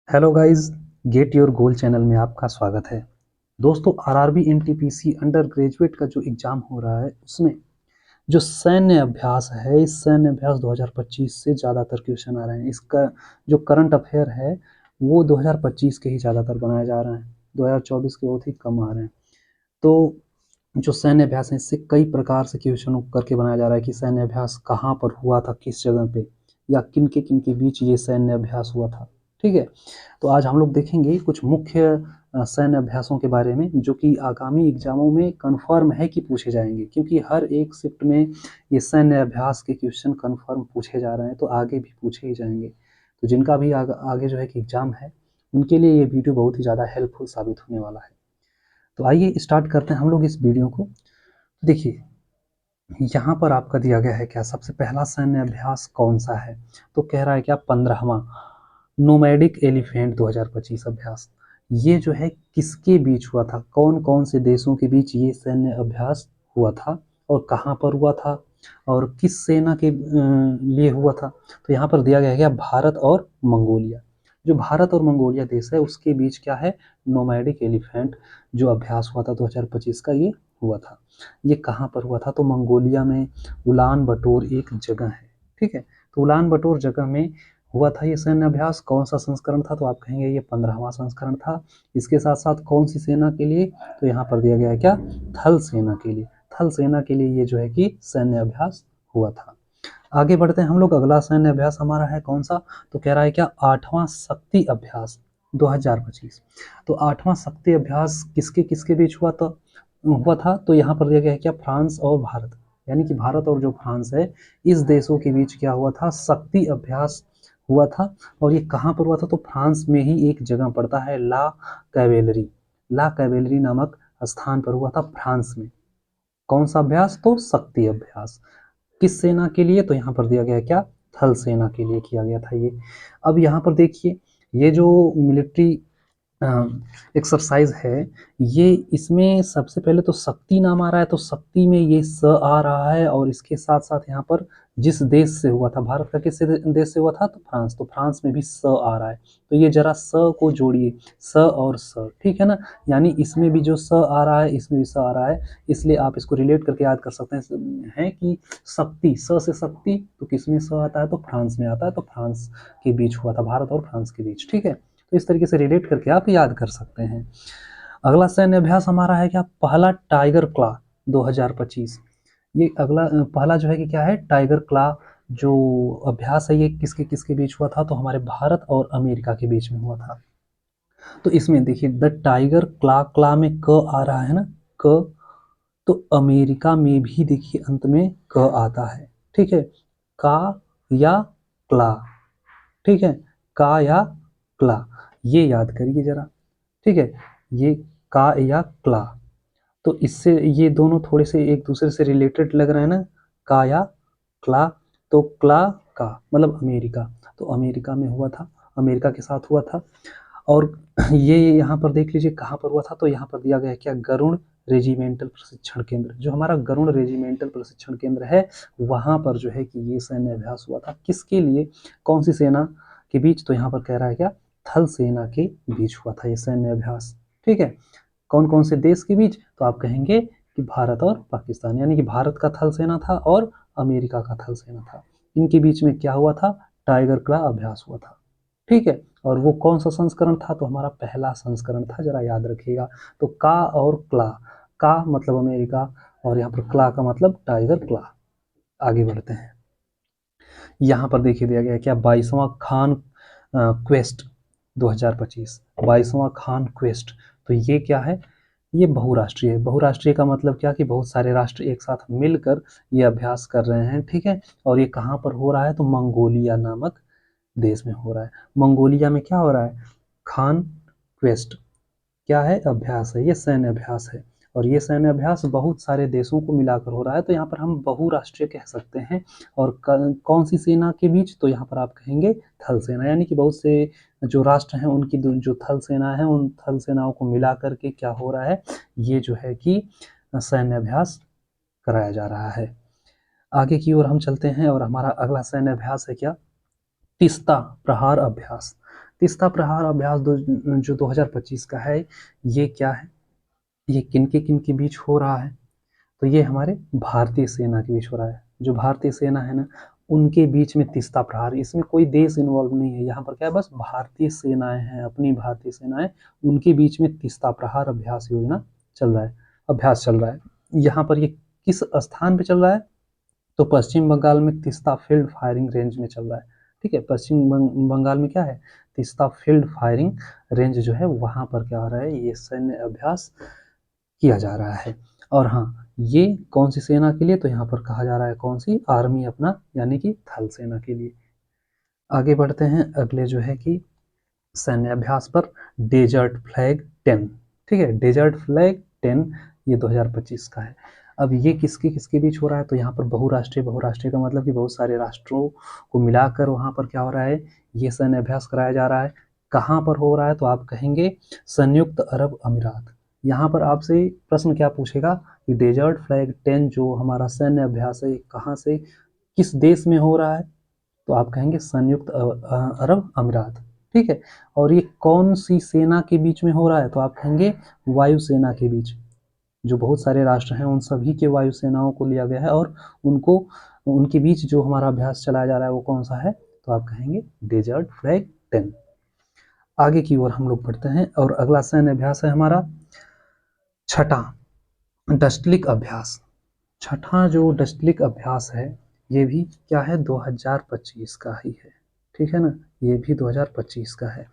Hello guys, get your goal channel में आपका स्वागत है। दोस्तों, आरआरबी एनटीपीसी अंडर ग्रेजुएट का जो एग्ज़ाम हो रहा है उसमें जो सैन्य अभ्यास है, इस सैन्य अभ्यास 2025 से ज़्यादातर क्वेश्चन आ रहे हैं। इसका जो करंट अफेयर है वो 2025 के ही ज़्यादातर बनाए जा रहे हैं, 2024 के बहुत ही कम आ रहे हैं। तो जो सैन्य अभ्यास है इससे कई प्रकार से क्वेश्चन करके बनाया जा रहा है कि सैन्य अभ्यास कहाँ पर हुआ था, किस जगह पे, या किन के बीच ये सैन्य अभ्यास हुआ था। ठीक है, तो आज हम लोग देखेंगे कुछ मुख्य सैन्य अभ्यासों के बारे में जो कि आगामी एग्जामों में कन्फर्म है कि पूछे जाएंगे, क्योंकि हर एक शिफ्ट में ये सैन्य अभ्यास के क्वेश्चन कन्फर्म पूछे जा रहे हैं, तो आगे भी पूछे ही जाएंगे। तो जिनका भी आगे जो है कि एग्जाम है उनके लिए ये वीडियो बहुत ही ज़्यादा हेल्पफुल साबित होने वाला है। तो आइए स्टार्ट करते हैं हम लोग इस वीडियो को। देखिए, यहाँ पर आपका दिया गया है क्या, सबसे पहला सैन्य अभ्यास कौन सा है, तो कह रहा है क्या 15वां नोमैडिक एलिफेंट 2025 अभ्यास। ये जो है किसके बीच हुआ था, कौन कौन से देशों के बीच ये सैन्य अभ्यास हुआ था और कहाँ पर हुआ था और किस सेना के लिए हुआ था। तो यहाँ पर दिया गया है क्या, भारत और मंगोलिया। जो भारत और मंगोलिया देश है उसके बीच क्या है, नोमैडिक एलिफेंट जो अभ्यास हुआ था 2025 का, ये हुआ था। ये कहाँ पर हुआ था, तो मंगोलिया में उलान बटोर एक जगह है। ठीक है, तो उलान बटोर जगह में हुआ था ये सैन्य अभ्यास। कौन सा संस्करण था, तो आप कहेंगे ये 15वां संस्करण था। इसके साथ साथ कौन सी सेना के लिए, तो यहाँ पर दिया गया है क्या, थल सेना के लिए। थल सेना के लिए ये जो है कि सैन्य अभ्यास हुआ था। आगे बढ़ते हैं हम लोग, अगला सैन्य अभ्यास हमारा है कौन सा, तो कह रहा है क्या 8वां शक्ति अभ्यास 2025। तो 8वां शक्ति अभ्यास किसके किसके बीच हुआ था, तो यहाँ पर दिया गया है क्या, फ्रांस और भारत, यानी कि भारत और जो फ्रांस है इस देशों के बीच क्या हुआ था, शक्ति अभ्यास हुआ था। और ये कहाँ पर हुआ था, तो फ्रांस में ही एक जगह पड़ता है, ला कैवेलरी। ला कैवेलरी नामक स्थान पर हुआ था फ्रांस में। कौन सा अभ्यास, तो शक्ति अभ्यास। किस सेना के लिए, तो यहाँ पर दिया गया है क्या, थल सेना के लिए किया गया था ये। अब यहाँ पर देखिए, ये जो मिलिट्री एक्सरसाइज है, ये इसमें सबसे पहले तो शक्ति नाम आ रहा है, तो शक्ति में ये स आ रहा है, और इसके साथ साथ यहाँ पर जिस देश से हुआ था, भारत का किस देश से हुआ था, तो फ्रांस, तो फ्रांस में भी स आ रहा है। तो ये जरा स को जोड़िए, स और स, ठीक है ना, यानी इसमें भी जो स आ रहा है इसमें भी स आ रहा है, इसलिए आप इसको रिलेट करके याद कर सकते हैं कि शक्ति, स से शक्ति, तो किस में स आता है, तो फ्रांस में आता है, तो फ्रांस के बीच हुआ था, भारत और फ्रांस के बीच। ठीक है, तो इस तरीके से रिलेट करके आप याद कर सकते हैं। अगला सैन्य अभ्यास हमारा है क्या, पहला टाइगर क्ला 2025। ये अगला पहला जो है कि क्या है, टाइगर क्ला जो अभ्यास है ये किसके किसके बीच हुआ था, तो हमारे भारत और अमेरिका के बीच में हुआ था। तो इसमें देखिए, द टाइगर क्ला, क्ला में क आ रहा है ना, क, तो अमेरिका में भी देखिए अंत में क आता है। ठीक है, का या क्ला, ठीक है, का या क्ला, ये याद करिए जरा। ठीक है, ये का या क्ला, तो इससे ये दोनों थोड़े से एक दूसरे से रिलेटेड लग रहे हैं ना, का या क्ला। तो क्ला का मतलब अमेरिका, तो अमेरिका में हुआ था, अमेरिका के साथ हुआ था। और ये यहाँ पर देख लीजिए कहाँ पर हुआ था, तो यहाँ पर दिया गया है क्या, गरुड़ रेजिमेंटल प्रशिक्षण केंद्र। जो हमारा गरुड़ रेजिमेंटल प्रशिक्षण केंद्र है वहाँ पर जो है कि ये सैन्य अभ्यास हुआ था। किसके लिए, कौन सी सेना के बीच, तो यहाँ पर कह रहा है क्या, थल सेना के बीच हुआ था ये सैन्य अभ्यास। ठीक है, कौन कौन से देश के बीच, तो आप कहेंगे कि भारत और पाकिस्तान, यानी कि भारत का थल सेना था और अमेरिका का थल सेना था। इनके बीच में क्या हुआ था, टाइगर क्ला अभ्यास हुआ था। ठीक है, और वो कौन सा संस्करण था, तो हमारा पहला संस्करण था, जरा याद रखिएगा। तो का और क्ला, का मतलब अमेरिका और यहाँ पर क्ला का मतलब टाइगर क्ला। आगे बढ़ते हैं, यहाँ पर देखिए दिया गया है क्या, 22वां खान क्वेस्ट 2025, 22वां खान क्वेस्ट। तो ये क्या है, ये बहुराष्ट्रीय है। बहुराष्ट्रीय का मतलब क्या, कि बहुत सारे राष्ट्र एक साथ मिलकर ये अभ्यास कर रहे हैं। ठीक है, और ये कहाँ पर हो रहा है, तो मंगोलिया नामक देश में हो रहा है। मंगोलिया में क्या हो रहा है, खान क्वेस्ट क्या है, अभ्यास है, ये सैन्य अभ्यास है। और ये सैन्य अभ्यास बहुत सारे देशों को मिलाकर हो रहा है, तो यहाँ पर हम बहुराष्ट्रीय कह सकते हैं। और कौन सी सेना के बीच, तो यहाँ पर आप कहेंगे थल सेना, यानी कि बहुत से जो राष्ट्र हैं उनकी जो थल सेना है उन थल सेनाओं को मिला करके क्या हो रहा है, ये जो है कि सैन्य अभ्यास कराया जा रहा है। आगे की ओर हम चलते हैं और हमारा अगला सैन्य अभ्यास है क्या, तीस्ता प्रहार अभ्यास तीस्ता प्रहार अभ्यास जो 2025 का है, ये क्या है, ये किन के बीच हो रहा है, तो ये हमारे भारतीय सेना के बीच हो रहा है। जो भारतीय सेना है ना, उनके बीच में तीस्ता प्रहार, इसमें कोई देश इन्वॉल्व नहीं है, यहाँ पर क्या है, बस भारतीय सेनाएं हैं, अपनी भारतीय सेनाएं, उनके बीच में तीस्ता प्रहार अभ्यास योजना चल रहा है, अभ्यास चल रहा है। यहाँ पर ये किस स्थान पे चल रहा है, तो पश्चिम बंगाल में तीस्ता फील्ड फायरिंग रेंज में चल रहा है। ठीक है, पश्चिम बंगाल में क्या है, तीस्ता फील्ड फायरिंग रेंज जो है, वहां पर क्या हो रहा है, ये सैन्य अभ्यास किया जा रहा है। और हाँ, ये कौन सी सेना के लिए, तो यहाँ पर कहा जा रहा है कौन सी, आर्मी अपना, यानी कि थल सेना के लिए। आगे बढ़ते हैं, अगले जो है कि सैन्य अभ्यास पर डेजर्ट फ्लैग 10। ठीक है, डेजर्ट फ्लैग 10 ये 2025 का है। अब ये किसके किसके बीच हो रहा है, तो यहाँ पर बहुराष्ट्रीय, बहुराष्ट्रीय का मतलब कि बहुत सारे राष्ट्रों को मिलाकर वहाँ पर क्या हो रहा है, ये सैन्य अभ्यास कराया जा रहा है। कहाँ पर हो रहा है, तो आप कहेंगे संयुक्त अरब अमीरात। यहाँ पर आपसे प्रश्न क्या पूछेगा कि डेजर्ट फ्लैग 10 जो हमारा सैन्य अभ्यास है, कहाँ से, किस देश में हो रहा है, तो आप कहेंगे संयुक्त अरब अमीरात। ठीक है, और ये कौन सी सेना के बीच में हो रहा है, तो आप कहेंगे वायुसेना के बीच। जो बहुत सारे राष्ट्र हैं, उन सभी के वायुसेनाओं को लिया गया है, और उनको, उनके बीच जो हमारा अभ्यास चलाया जा रहा है, वो कौन सा है, तो आप कहेंगे डेजर्ट फ्लैग 10। आगे की ओर हम लोग बढ़ते हैं, और अगला सैन्य अभ्यास है हमारा छठा, डस्टलिक अभ्यास। छठा जो डस्टलिक अभ्यास है, ये भी क्या है, 2025 का ही है। ठीक है ना, ये भी 2025 का है।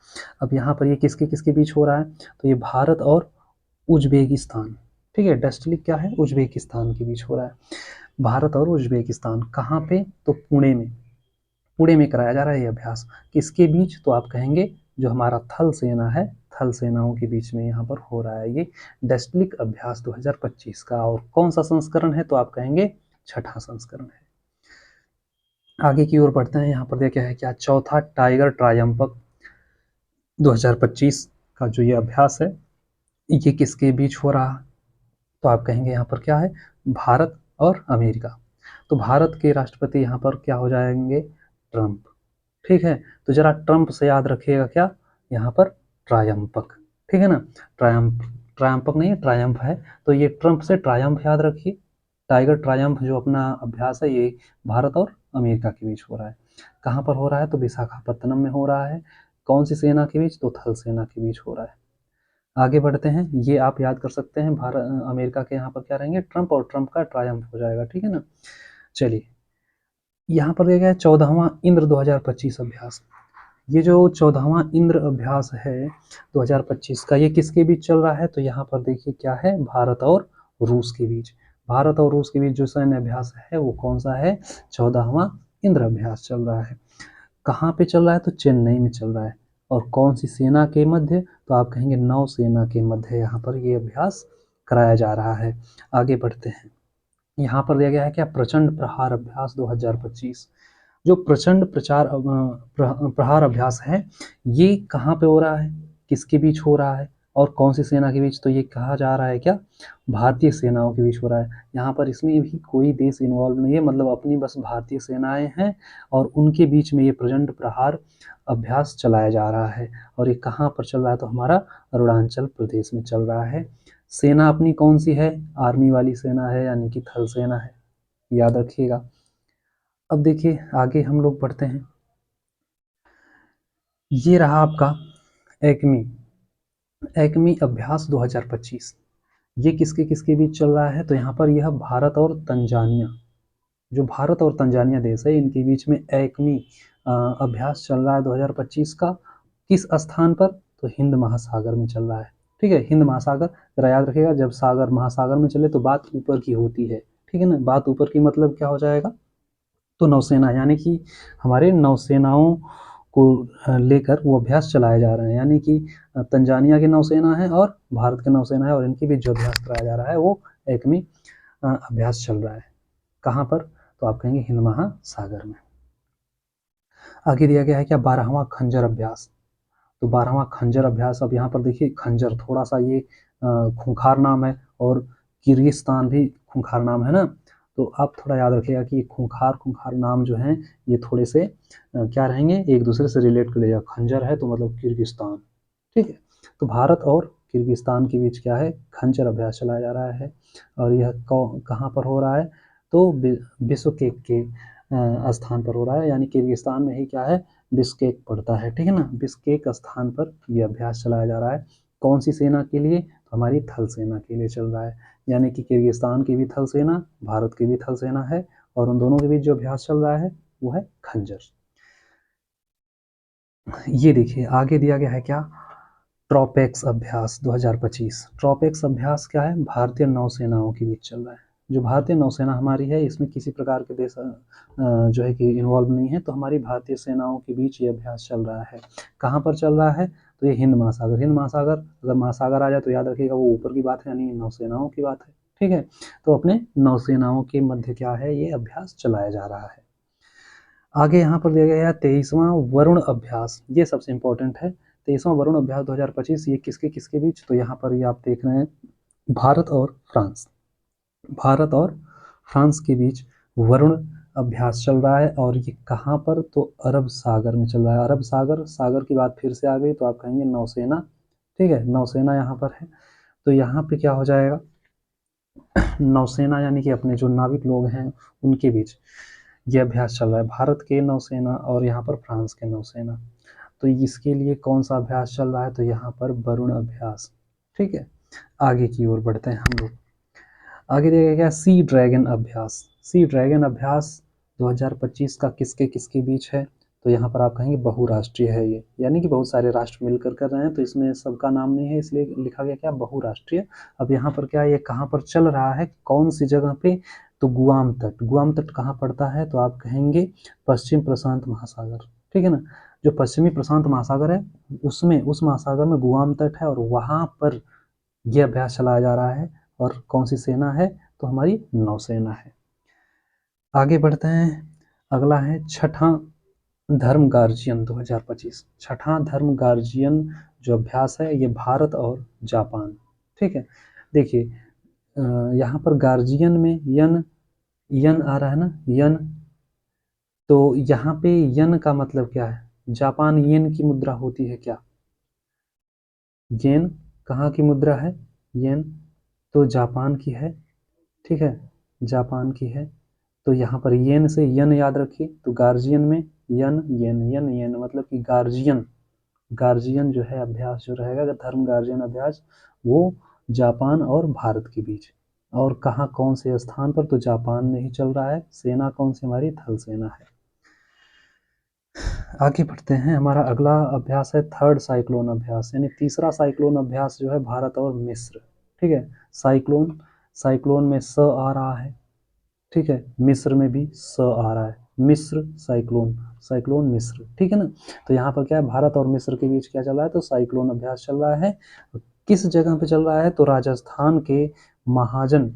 अब यहाँ पर ये किसके किसके बीच हो रहा है, तो ये भारत और उज्बेकिस्तान। ठीक है, डस्टलिक क्या है, उज्बेकिस्तान के बीच हो रहा है। भारत और उज्बेकिस्तान कहाँ पे, तो पुणे में, पुणे में कराया जा रहा है ये अभ्यास। किसके बीच, तो आप कहेंगे जो हमारा थल सेना है, थल सेनाओं के बीच में यहाँ पर हो रहा है ये डस्टलिक अभ्यास 2025 का। और कौन सा संस्करण है, तो आप कहेंगे छठा संस्करण है। आगे की ओर बढ़ते हैं, यहाँ पर देखा है क्या, चौथा टाइगर ट्रायम्फक 2025 का जो ये अभ्यास है, ये किसके बीच हो रहा, तो आप कहेंगे यहाँ पर क्या है, भारत और अमेरिका। तो भारत के राष्ट्रपति यहाँ पर क्या हो जाएंगे, ट्रंप। ठीक है, तो जरा ट्रंप से याद रखिएगा क्या, यहाँ पर ट्रायम्फक। ठीक है ना, ट्रायम्फ, ट्रायम्फक नहीं है, ट्रायम्फ है। तो ये ट्रंप से ट्रायम्फ याद रखिए। टाइगर ट्रायम्फ जो अपना अभ्यास है, ये भारत और अमेरिका के बीच हो रहा है। कहाँ पर हो रहा है, तो विशाखापत्तनम में हो रहा है। कौन सी सेना के बीच, तो थल सेना के बीच हो रहा है। आगे बढ़ते हैं, ये आप याद कर सकते हैं, भारत अमेरिका के यहाँ पर क्या रहेंगे, ट्रंप, और ट्रंप का ट्रायम्फ हो जाएगा। ठीक है ना, चलिए यहाँ पर दिया गया है 14वां इंद्र 2025 अभ्यास। ये जो 14वां इंद्र अभ्यास है 2025 का, ये किसके बीच चल रहा है, तो यहाँ पर देखिए क्या है, भारत और रूस के बीच। भारत और रूस के बीच जो सैन्य अभ्यास है, वो कौन सा है, 14वां इंद्र अभ्यास चल रहा है। कहाँ पे चल रहा है, तो चेन्नई में चल रहा है। और कौन सी सेना के मध्य, तो आप कहेंगे नौसेना के मध्य यहाँ पर ये अभ्यास कराया जा रहा है। आगे बढ़ते हैं, यहाँ पर दिया गया है क्या, प्रचंड प्रहार अभ्यास 2025। जो प्रचंड प्रहार अभ्यास है, ये कहाँ पे हो रहा है, किसके बीच हो रहा है, और कौन सी सेना के बीच, तो ये कहा जा रहा है क्या, भारतीय सेनाओं के बीच हो रहा है। यहाँ पर इसमें भी कोई देश इन्वॉल्व नहीं है, मतलब अपनी बस भारतीय सेनाएं हैं, और उनके बीच में ये प्रचंड प्रहार अभ्यास चलाया जा रहा है। और ये कहाँ पर चल रहा है, तो हमारा अरुणाचल प्रदेश में चल रहा है। सेना अपनी कौन सी है, आर्मी वाली सेना है, यानी कि थल सेना है, याद रखिएगा। अब देखिए आगे हम लोग बढ़ते हैं, ये रहा आपका एक्मी, एक्मी अभ्यास 2025। ये किसके किसके बीच चल रहा है, तो यहाँ पर यह भारत और तंजानिया, जो भारत और तंजानिया देश है, इनके बीच में एक्मी अभ्यास चल रहा है 2025 का। किस स्थान पर, तो हिंद महासागर में चल रहा है। ठीक है, हिंद महासागर, जरा याद रखिएगा, जब सागर महासागर में चले तो बात ऊपर की होती है। ठीक है ना, बात ऊपर की मतलब क्या हो जाएगा, तो नौसेना, यानी कि हमारे नौसेनाओं को लेकर वो अभ्यास चलाए जा रहे हैं, यानी कि तंजानिया की नौसेना है और भारत की नौसेना है, और इनके बीच जो अभ्यास कराया जा रहा है, वो एकमी अभ्यास चल रहा है। कहाँ पर, तो आप कहेंगे हिंद महासागर में। आगे दिया गया है क्या, 12वां खंजर अभ्यास। तो 12वां खंजर अभ्यास, अब यहाँ पर देखिए खंजर थोड़ा सा ये खूंखार नाम है, और किर्गिस्तान भी खूंखार नाम है ना। तो आप थोड़ा याद रखिएगा कि खूंखार खूंखार नाम जो हैं ये थोड़े से क्या रहेंगे, एक दूसरे से रिलेट कर लीजिएगा। खंजर है तो मतलब किर्गिस्तान, ठीक है। तो भारत और किर्गिस्तान के बीच क्या है, खंजर अभ्यास चलाया जा रहा है। और यह कहाँ पर हो रहा है, तो बिश्केक के स्थान पर हो रहा है, यानी किर्गिस्तान में ही क्या है, बिश्केक पड़ता है, ठीक है ना। बिश्केक स्थान पर यह अभ्यास चलाया जा रहा है। कौन सी सेना के लिए, तो हमारी थल सेना के लिए चल रहा है। यानी कि किर्गिस्तान की भी थल सेना, भारत की भी थल सेना है, और उन दोनों के बीच जो अभ्यास चल रहा है वो है खंजर। ये देखिए आगे दिया गया है क्या, ट्रॉपेक्स अभ्यास 2025। ट्रॉपेक्स अभ्यास क्या है, भारतीय नौसेनाओं के बीच चल रहा है। जो भारतीय नौसेना हमारी है, इसमें किसी प्रकार के देश जो है कि इन्वॉल्व नहीं है, तो हमारी भारतीय सेनाओं के बीच ये अभ्यास चल रहा है। कहाँ पर चल रहा है, तो ये हिंद महासागर। हिंद महासागर, अगर महासागर आ जाए तो याद रखिएगा वो ऊपर की बात है, यानी नौसेनाओं की बात है, ठीक है। तो अपने नौसेनाओं के मध्य क्या है, ये अभ्यास चलाया जा रहा है। आगे यहाँ पर दिया गया है 23वां वरुण अभ्यास, ये सबसे इंपॉर्टेंट है। 23वां वरुण अभ्यास 2025, ये किसके किसके बीच, तो यहाँ पर ये आप देख रहे हैं भारत और फ्रांस। भारत और फ्रांस के बीच वरुण अभ्यास चल रहा है, और ये कहाँ पर, तो अरब सागर में चल रहा है। अरब सागर, सागर की बात फिर से आ गई तो आप कहेंगे नौसेना, ठीक है, नौसेना यहाँ पर है। तो यहाँ पे क्या हो जाएगा, नौसेना यानी कि अपने जो नाविक लोग हैं उनके बीच ये अभ्यास चल रहा है, भारत के नौसेना और यहाँ पर फ्रांस के नौसेना। तो इसके लिए कौन सा अभ्यास चल रहा है, तो यहाँ पर वरुण अभ्यास, ठीक है। आगे की ओर बढ़ते हैं हम लोग। आगे देखिए क्या, सी ड्रैगन अभ्यास। सी ड्रैगन अभ्यास 2025 का किसके किसके बीच है, तो यहाँ पर आप कहेंगे बहुराष्ट्रीय है ये, यानी कि बहुत सारे राष्ट्र मिलकर कर रहे हैं, तो इसमें सबका नाम नहीं है, इसलिए लिखा गया क्या, बहुराष्ट्रीय। अब यहाँ पर क्या, ये कहाँ पर चल रहा है, कौन सी जगह पे, तो गुआम तट। गुआम तट कहाँ पड़ता है, तो आप कहेंगे पश्चिम प्रशांत महासागर, ठीक है ना। जो पश्चिमी प्रशांत महासागर है उसमें, उस महासागर में गुआम तट है, और वहाँ पर यह अभ्यास चलाया जा रहा है। और कौन सी सेना है, तो हमारी नौसेना है। आगे बढ़ते हैं, अगला है छठा धर्म गार्जियन 2025। छठा धर्म गार्जियन जो अभ्यास है ये भारत और जापान, ठीक है। देखिए यहाँ पर गार्जियन में यन, यन आ रहा है ना, यन। तो यहाँ पे यन का मतलब क्या है, जापान येन की मुद्रा होती है क्या, येन कहाँ की मुद्रा है, येन तो जापान की है, ठीक है, जापान की है। तो यहाँ पर येन से यन याद रखिए, तो गार्जियन में यन येन, यन येन मतलब कि गार्जियन, गार्जियन जो है अभ्यास जो रहेगा, धर्म गार्जियन अभ्यास, वो जापान और भारत के बीच। और कहाँ कौन से स्थान पर, तो जापान में ही चल रहा है। सेना कौन सी, हमारी थल सेना है। आगे बढ़ते हैं, हमारा अगला अभ्यास है थर्ड साइक्लोन अभ्यास, यानी तीसरा साइक्लोन अभ्यास जो है भारत और मिस्र, ठीक है। साइक्लोन, साइक्लोन में स आ रहा है, ठीक है, मिस्र में भी स आ रहा है, मिस्र साइक्लोन, साइक्लोन मिस्र, ठीक है ना। तो यहाँ पर क्या है, भारत और मिस्र के बीच क्या चल रहा है, तो साइक्लोन अभ्यास चल रहा है। किस जगह पे चल रहा है, तो राजस्थान के महाजन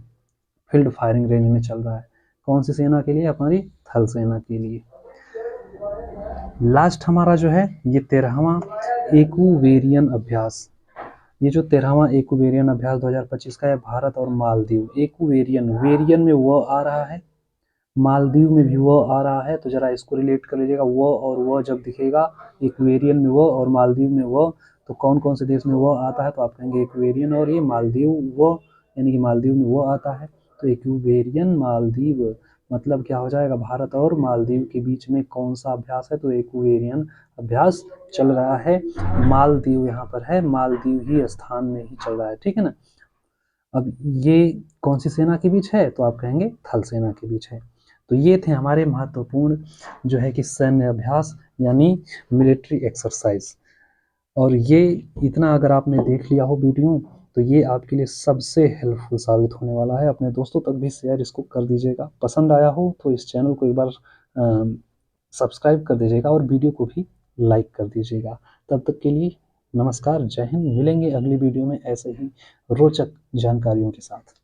फील्ड फायरिंग रेंज में चल रहा है। कौन सी सेना के लिए, हमारी थल सेना के लिए। लास्ट हमारा जो है ये 13वां एक्वेरियन अभ्यास। ये जो 13वां एक्वेरियन अभ्यास 2025 का है, भारत और मालदीव। एक्वेरियन, वेरियन में वो आ रहा है, मालदीव में भी वो आ रहा है, तो जरा इसको रिलेट कर लीजिएगा। वो और वो जब दिखेगा, एक्वेरियन में वो और मालदीव में वो, तो कौन कौन से देश में वो आता है, तो आप कहेंगे एक्वेरियन और ये मालदीव वो, यानी कि मालदीव में वो आता है। तो एक्वेरियन मालदीव मतलब क्या हो जाएगा, भारत और मालदीव के बीच में कौन सा अभ्यास है, तो एक्वेरियन अभ्यास चल रहा है। मालदीव यहाँ पर है, मालदीव ही स्थान में ही चल रहा है, ठीक है ना। अब ये कौन सी सेना के बीच है, तो आप कहेंगे थल सेना के बीच है। तो ये थे हमारे महत्वपूर्ण जो है कि सैन्य अभ्यास, यानी मिलिट्री एक्सरसाइज। और ये इतना अगर आपने देख लिया हो वीडियो, तो ये आपके लिए सबसे हेल्पफुल साबित होने वाला है। अपने दोस्तों तक भी शेयर इसको कर दीजिएगा। पसंद आया हो तो इस चैनल को एक बार सब्सक्राइब कर दीजिएगा, और वीडियो को भी लाइक कर दीजिएगा। तब तक के लिए नमस्कार, जय हिंद। मिलेंगे अगली वीडियो में ऐसे ही रोचक जानकारियों के साथ।